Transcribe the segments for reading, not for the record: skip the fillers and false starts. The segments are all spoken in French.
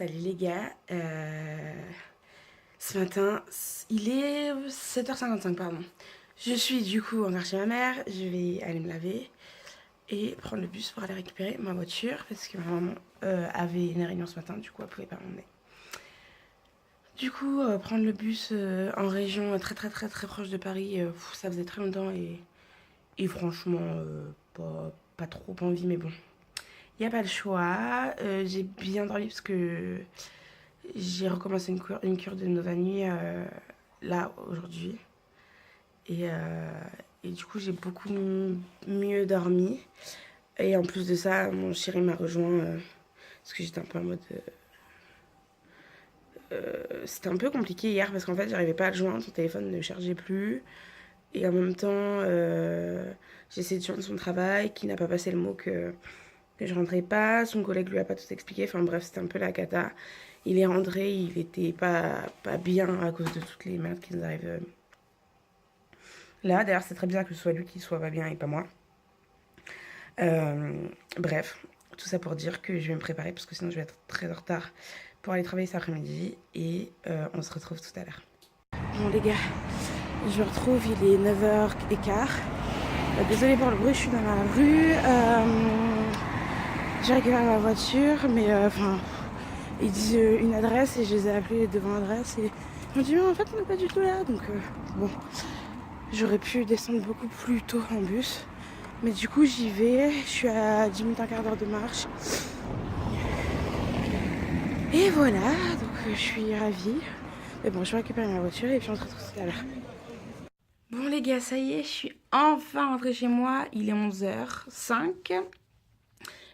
Salut les gars, ce matin, il est 7h55 pardon. Je suis du coup encore chez ma mère, je vais aller me laver et prendre le bus pour aller récupérer ma voiture parce que ma maman avait une réunion ce matin, du coup elle pouvait pas m'emmener. Du coup, prendre le bus en région très proche de Paris, ça faisait très longtemps et franchement pas trop envie mais bon. Il n'y a pas le choix, j'ai bien dormi parce que j'ai recommencé une cure de Novani là aujourd'hui. Et, euh, et du coup, j'ai beaucoup mieux dormi. Et en plus de ça, mon chéri m'a rejoint parce que j'étais un peu en mode. C'était un peu compliqué hier parce qu'en fait, j'arrivais pas à le joindre. Son téléphone ne chargeait plus. Et en même temps, j'ai essayé de joindre son travail qui n'a pas passé le mot que je rentrais pas. Son collègue lui a pas tout expliqué. Enfin bref, c'était un peu la cata. Il est rentré, il était pas bien à cause de toutes les merdes qui nous arrivent là. D'ailleurs, c'est très bien que ce soit lui qui soit pas bien et pas moi. Euh, Bref, tout ça pour dire que je vais me préparer parce que sinon je vais être très en retard pour aller travailler cet après-midi et on se retrouve tout à l'heure. Bon les gars, je me retrouve, il est 9h15. Désolée pour le bruit, je suis dans la rue. J'ai récupéré ma voiture, mais enfin, ils disent une adresse et je les ai appelés devant l'adresse et ils m'ont dit mais en fait on n'est pas du tout là. Donc bon, j'aurais pu descendre beaucoup plus tôt en bus. Mais du coup j'y vais, je suis à 10 minutes, un quart d'heure de marche. Et voilà, donc je suis ravie. Mais bon, je vais récupérer ma voiture et puis on se retrouve tout à l'heure. Bon les gars, ça y est, je suis enfin rentrée chez moi. Il est 11h05.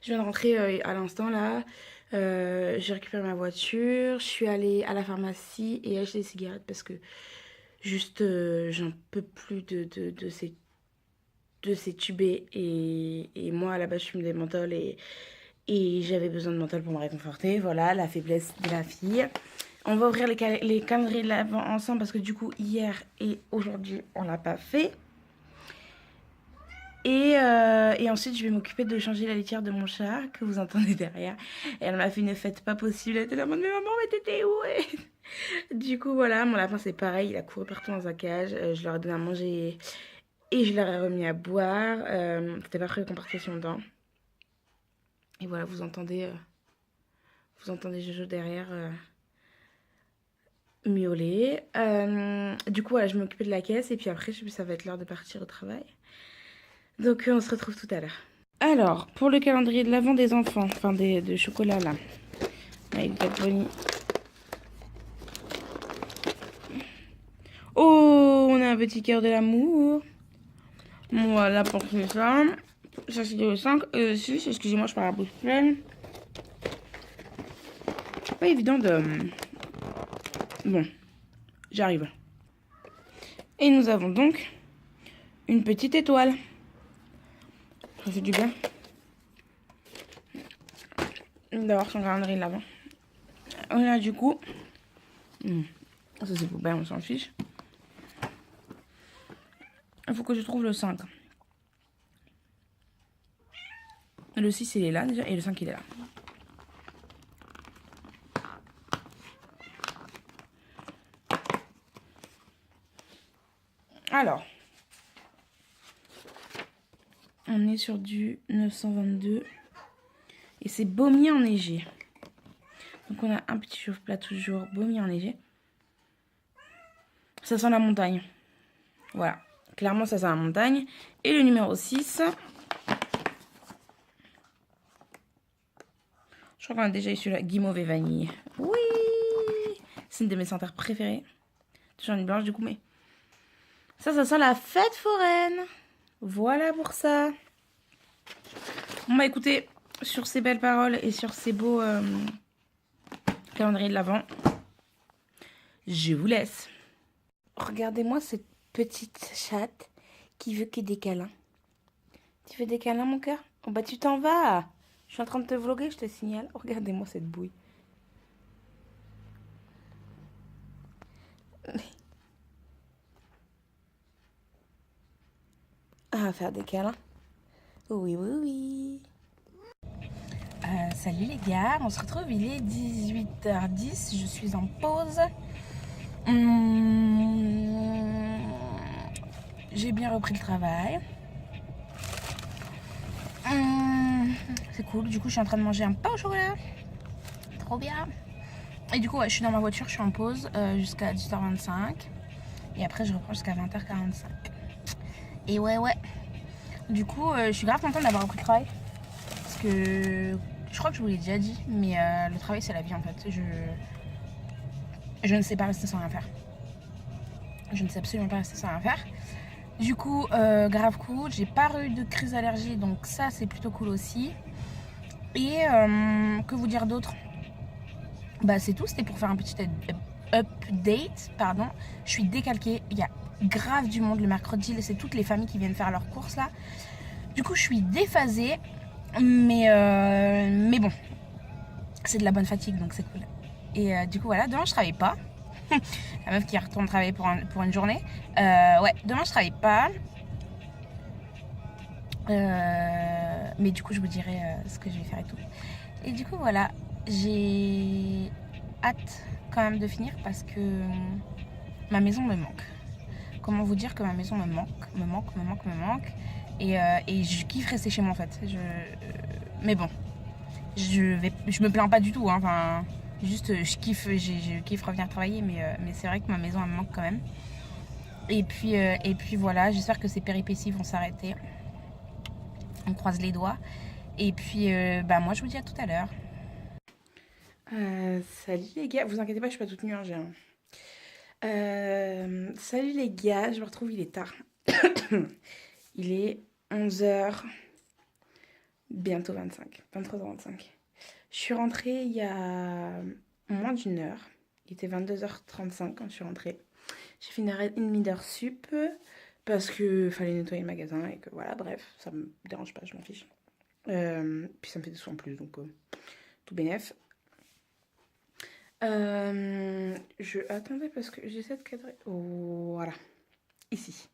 Je viens de rentrer à l'instant là. J'ai récupéré ma voiture. Je suis allée à la pharmacie et acheter des cigarettes parce que juste j'en peux plus de ces tubés. Et moi à la base je fume des menthols et j'avais besoin de menthol pour me réconforter. Voilà, la faiblesse de la fille. On va ouvrir les calendriers de l'avant ensemble parce que du coup hier et aujourd'hui on l'a pas fait. Et ensuite, je vais m'occuper de changer la litière de mon chat, que vous entendez derrière. Et elle m'a fait une fête pas possible. Elle était là en mode, mais maman, mais t'étais où? Du coup, voilà, mon lapin, c'est pareil. Il a couru partout dans sa cage. Je leur ai donné à manger et je leur ai remis à boire. C'était pas prévu qu'on parte aussi longtemps. Et voilà, vous entendez Jojo derrière miauler. Du coup, voilà, je m'occupe de la caisse. Et puis après, ça va être l'heure de partir au travail. Donc, on se retrouve tout à l'heure. Alors, pour le calendrier de l'avant des enfants, enfin de chocolat là, avec Bad Bunny. Oh, on a un petit cœur de l'amour. Voilà pour ça. Ça c'est le 5 et le 6. Excusez-moi, je parle à la bouche pleine. Pas évident de... Bon, j'arrive. Et nous avons donc une petite étoile. Ça fait du bien d'avoir son calendrier de l'avant. On a du coup... Ça c'est poubelle, on s'en fiche. Il faut que je trouve le 5. Le 6 il est là déjà et le 5 il est là. Alors, on est sur du 922 et c'est baumier enneigé. Donc on a un petit chauffe-plat toujours baumier enneigé. Ça sent la montagne. Voilà, clairement ça sent la montagne. Et le numéro 6. Je crois qu'on a déjà eu celui-là, guimauve et vanille. Oui, c'est une de mes senteurs préférées. Toujours une blanche du coup, mais... Ça sent la fête foraine. Voilà pour ça. Bon bah écoutez, sur ces belles paroles et sur ces beaux calendriers de l'Avent, je vous laisse. Regardez-moi cette petite chatte qui veut que des câlins. Tu veux des câlins mon cœur? Oh bah tu t'en vas. Je suis en train de te vlogger, je te signale. Oh, regardez-moi cette bouille. On va faire des câlins. Oui. Salut les gars, on se retrouve, il est 18h10, je suis en pause. J'ai bien repris le travail. C'est cool, du coup je suis en train de manger un pain au chocolat. Trop bien. Et du coup ouais, je suis dans ma voiture, je suis en pause jusqu'à 18h25. Et après je reprends jusqu'à 20h45. Et ouais. Du coup je suis grave contente d'avoir repris le travail. Parce que je crois que je vous l'ai déjà dit, mais le travail c'est la vie en fait. Je ne sais pas rester sans rien faire. Je ne sais absolument pas rester sans rien faire. Du coup, grave cool. J'ai pas eu de crise d'allergie, donc ça c'est plutôt cool aussi. Et que vous dire d'autre? Bah c'est tout, c'était pour faire un petit update, pardon. Je suis décalquée, il y a grave du monde le mercredi, c'est toutes les familles qui viennent faire leurs courses là. Du coup je suis déphasée, mais bon, c'est de la bonne fatigue donc c'est cool. Et du coup voilà, demain je travaille pas. La meuf qui retourne travailler pour une journée. Ouais, demain je travaille pas. Mais du coup je vous dirai ce que je vais faire et tout. Et du coup voilà, j'ai hâte quand même de finir parce que ma maison me manque. Comment vous dire que ma maison me manque. Et je kiffe rester chez moi en fait. Mais bon, je me plains pas du tout. Hein. Enfin, juste je kiffe revenir travailler, mais c'est vrai que ma maison elle me manque quand même. Et puis voilà, j'espère que ces péripéties vont s'arrêter. On croise les doigts. Et puis moi je vous dis à tout à l'heure. Salut les gars, vous inquiétez pas, je suis pas toute nue, hein, salut les gars, je me retrouve, il est tard. Il est 11h, bientôt 25, 23h25. Je suis rentrée il y a moins d'une heure. Il était 22h35 quand je suis rentrée. J'ai fait une heure et demie d'heure sup parce que fallait nettoyer le magasin et que voilà, bref, ça me dérange pas, je m'en fiche. Puis ça me fait des sous en plus, donc tout bénef. Attendez parce que j'essaie de cadrer. Oh, voilà, ici.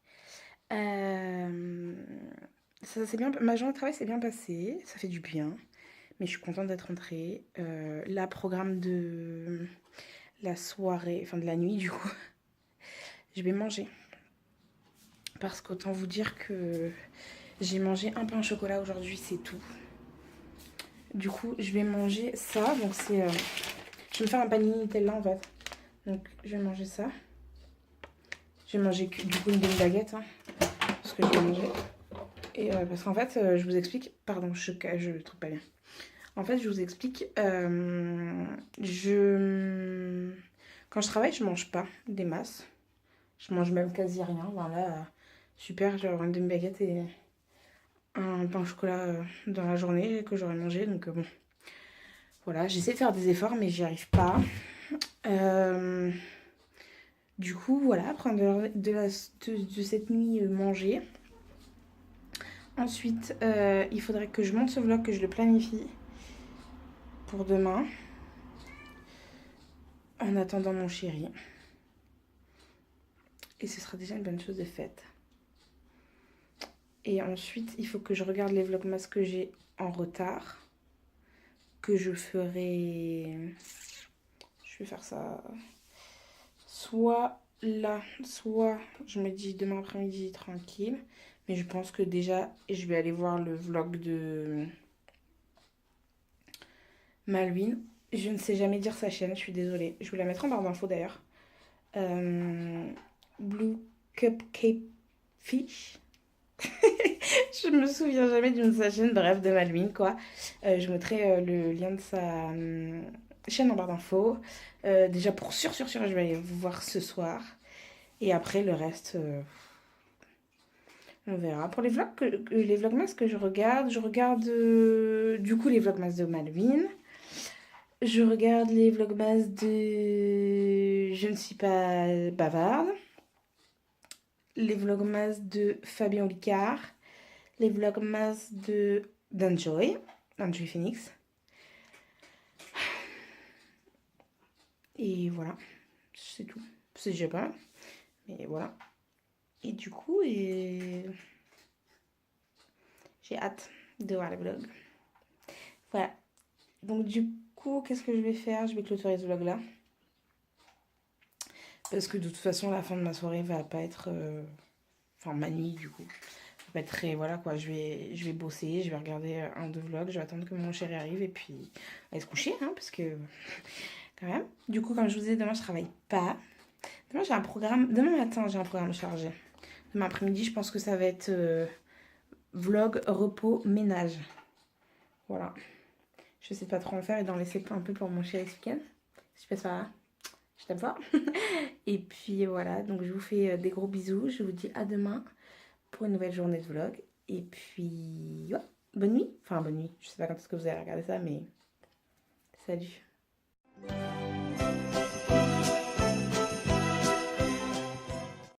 Ça s'est bien. Ma journée de travail s'est bien passée, ça fait du bien. Mais je suis contente d'être rentrée. Là, programme de la soirée, enfin de la nuit du coup. Je vais manger. Parce qu'autant vous dire que j'ai mangé un pain au chocolat aujourd'hui, c'est tout. Du coup, je vais manger ça. Donc c'est... je vais me faire un panini Nutella en fait. Donc je vais manger ça. Je vais manger du coup une demi-baguette. Hein, parce que je vais manger. Et parce qu'en fait, je vous explique... Pardon, je trouve pas bien. En fait, je vous explique. Quand je travaille, je mange pas des masses. Je mange même quasi rien. Voilà, super, j'ai une demi-baguette et un pain au chocolat dans la journée que j'aurais mangé. Donc bon, voilà, j'essaie de faire des efforts, mais j'y arrive pas. Du coup, voilà, après de cette nuit manger. Ensuite, il faudrait que je monte ce vlog, que je le planifie pour demain. En attendant mon chéri. Et ce sera déjà une bonne chose de faite. Et ensuite, il faut que je regarde les vlogmas que j'ai en retard. Que je ferai... Je vais faire ça... Soit là, soit je me dis demain après-midi tranquille. Mais je pense que déjà, je vais aller voir le vlog de Malouine. Je ne sais jamais dire sa chaîne, je suis désolée. Je vous la mettrai en barre d'infos d'ailleurs. Blue Cupcake Fish. Je me souviens jamais d'une sa chaîne, bref, de Malouine quoi. Je mettrai le lien de sa chaîne en barre d'infos. Déjà pour sûr, je vais aller vous voir ce soir. Et après le reste, on verra. Pour les vlogs, les vlogmas que je regarde du coup les vlogmas de Malouine. Je regarde les vlogmas de Je ne suis pas bavarde. Les vlogmas de Fabien Olicard. Les vlogmas d'Enjoy Phoenix. Et voilà, c'est tout. C'est déjà pas, mais voilà. Et du coup, j'ai hâte de voir les vlogs. Voilà. Donc du coup, qu'est-ce que je vais faire? Je vais clôturer ce vlog là. Parce que de toute façon, la fin de ma soirée va pas être... Enfin, ma nuit du coup. Va pas être très... Voilà quoi, je vais bosser, je vais regarder un, deux vlogs, je vais attendre que mon chéri arrive et puis aller se coucher, hein, parce que... Quand même. Du coup, comme je vous disais, demain je travaille pas. Demain j'ai un programme... Demain matin j'ai un programme chargé. Demain après-midi, je pense que ça va être vlog, repos, ménage. Voilà. Je sais pas trop en faire et d'en laisser un peu pour mon chéri ce week-end. Je fais ça. Je t'aime fort. Et puis voilà, donc je vous fais des gros bisous. Je vous dis à demain pour une nouvelle journée de vlog. Et puis, ouais, bonne nuit. Enfin, bonne nuit. Je sais pas quand est-ce que vous allez regarder ça, mais salut.